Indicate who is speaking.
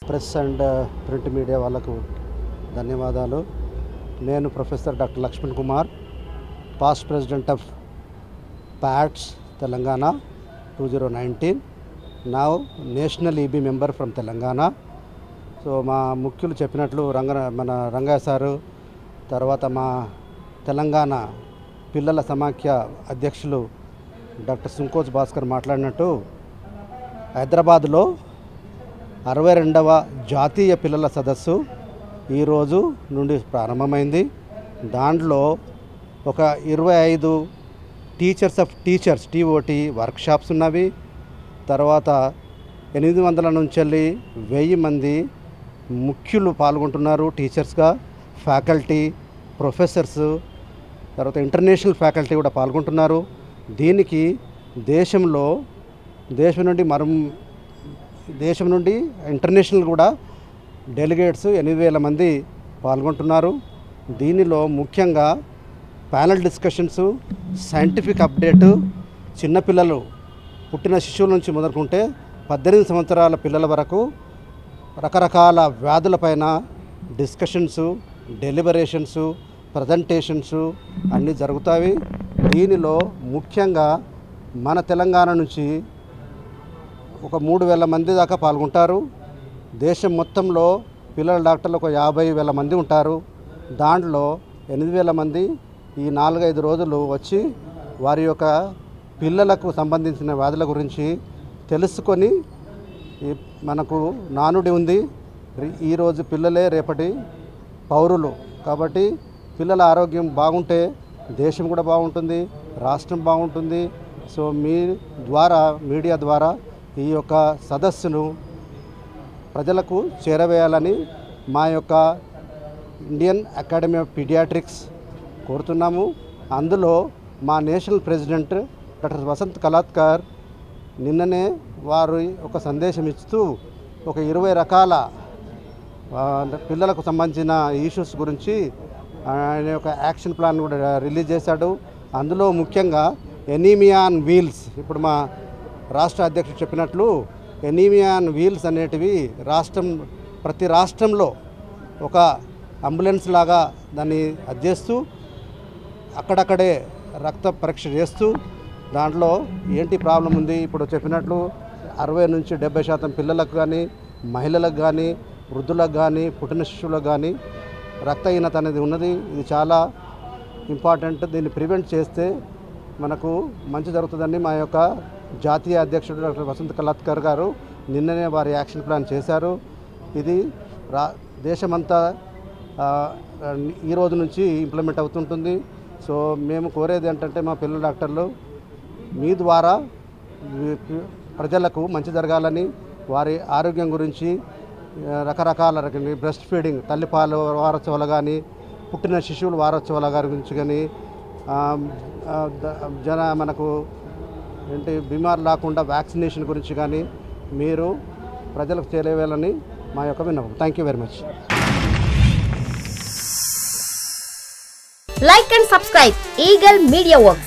Speaker 1: Press and print media వాళ్ళకు ధన్యవాదాలు. నేను professor doctor Lakshman Kumar, past president of PATS Telangana 2019, now national EB member from Telangana. So మా ముఖ్యులు చెప్పినట్లు మన రంగయ్య సారు, తర్వాత మా తెలంగాణ పిల్లల సమాఖ్య అధ్యక్షులు డాక్టర్ సుంకోజ్ భాస్కర్ మాట్లాడినట్టు, హైదరాబాద్లో 62వ జాతీయ పిల్లల సదస్సు ఈరోజు నుండి ప్రారంభమైంది. దాంట్లో ఒక 25 teachers of teachers TOT workshops ఉన్నవి. తర్వాత 800 నుంచి 1000 మంది ముఖ్యులు పాల్గొంటున్నారు. టీచర్స్గా, ఫ్యాకల్టీ, ప్రొఫెసర్స్, తర్వాత ఇంటర్నేషనల్ ఫ్యాకల్టీ కూడా పాల్గొంటున్నారు. దీనికి దేశం నుండి ఇంటర్నేషనల్ కూడా డెలిగేట్స్ 8000 మంది పాల్గొంటున్నారు. దీనిలో ముఖ్యంగా ప్యానల్ డిస్కషన్స్, సైంటిఫిక్ అప్డేటు, చిన్నపిల్లలు పుట్టిన శిశువుల నుంచి మొదలుకుంటే 18 సంవత్సరాల పిల్లల వరకు రకరకాల వ్యాధులపైన డిస్కషన్స్, డెలిబరేషన్స్, ప్రజెంటేషన్స్ అన్నీ జరుగుతాయి. దీనిలో ముఖ్యంగా మన తెలంగాణ నుంచి ఒక 3000 మంది దాకా పాల్గొంటారు. దేశం మొత్తంలో పిల్లల డాక్టర్లు ఒక 50,000 మంది ఉంటారు. దాంట్లో 8,000 మంది ఈ 4-5 రోజులు వచ్చి వారి యొక్క పిల్లలకు సంబంధించిన వ్యాధుల గురించి తెలుసుకొని, మనకు నానుడి ఉంది, ఈరోజు పిల్లలే రేపటి పౌరులు కాబట్టి పిల్లల ఆరోగ్యం బాగుంటే దేశం కూడా బాగుంటుంది, రాష్ట్రం బాగుంటుంది. సో మీడియా ద్వారా ఈ యొక్క సదస్సును ప్రజలకు చేరవేయాలని మా యొక్క ఇండియన్ అకాడమీ ఆఫ్ పీడియాట్రిక్స్ కోరుతున్నాము. అందులో మా నేషనల్ ప్రెసిడెంట్ డాక్టర్ వసంత్ కలాత్కర్ నిన్ననే వారు ఒక సందేశం ఇస్తూ ఒక 20 రకాల పిల్లలకు సంబంధించిన ఇష్యూస్ గురించి ఆయన ఒక యాక్షన్ ప్లాన్ కూడా రిలీజ్ చేశాడు. అందులో ముఖ్యంగా ఎనీమియా ఆన్ వీల్స్, ఇప్పుడు మా రాష్ట్ర అధ్యక్షుడు చెప్పినట్లు ఎనీమియా ఆన్ వీల్స్ అనేటివి ప్రతి రాష్ట్రంలో ఒక అంబులెన్స్ లాగా దాన్ని చేస్తూ అక్కడక్కడే రక్త పరీక్ష చేస్తూ దాంట్లో ఏంటి ప్రాబ్లం ఉంది, ఇప్పుడు చెప్పినట్లు 60 నుంచి 70% పిల్లలకు కానీ, మహిళలకు కానీ, వృద్ధులకు కానీ, పుట్టిన శిశువులకు కానీ రక్తహీనత అనేది ఉన్నది. ఇది చాలా ఇంపార్టెంట్. దీన్ని ప్రివెంట్ చేస్తే మనకు మంచి జరుగుతుందని మా యొక్క జాతీయ అధ్యక్షుడు డాక్టర్ వసంత్ కలాత్కర్ గారు నిన్ననే వారి యాక్షన్ ప్లాన్ చేశారు. ఇది దేశమంతా ఈ రోజు నుంచి ఇంప్లిమెంట్ అవుతుంటుంది. సో మేము కోరేది ఏంటంటే మా పిల్లల డాక్టర్లు మీ ద్వారా ప్రజలకు మంచి జరగాలని, వారి ఆరోగ్యం గురించి రకరకాల బ్రెస్ట్ ఫీడింగ్, తల్లిపాలు వారోత్సవాలు కానీ, పుట్టిన శిశువుల వారోత్సవాల గురించి కానీ, మనకు బీమార్ లేకుండా వ్యాక్సినేషన్ గురించి కానీ మీరు ప్రజలకు చేరవేయాలని మా యొక్క విన్నపం. Thank you very much.
Speaker 2: Like and subscribe Eagle Media Works.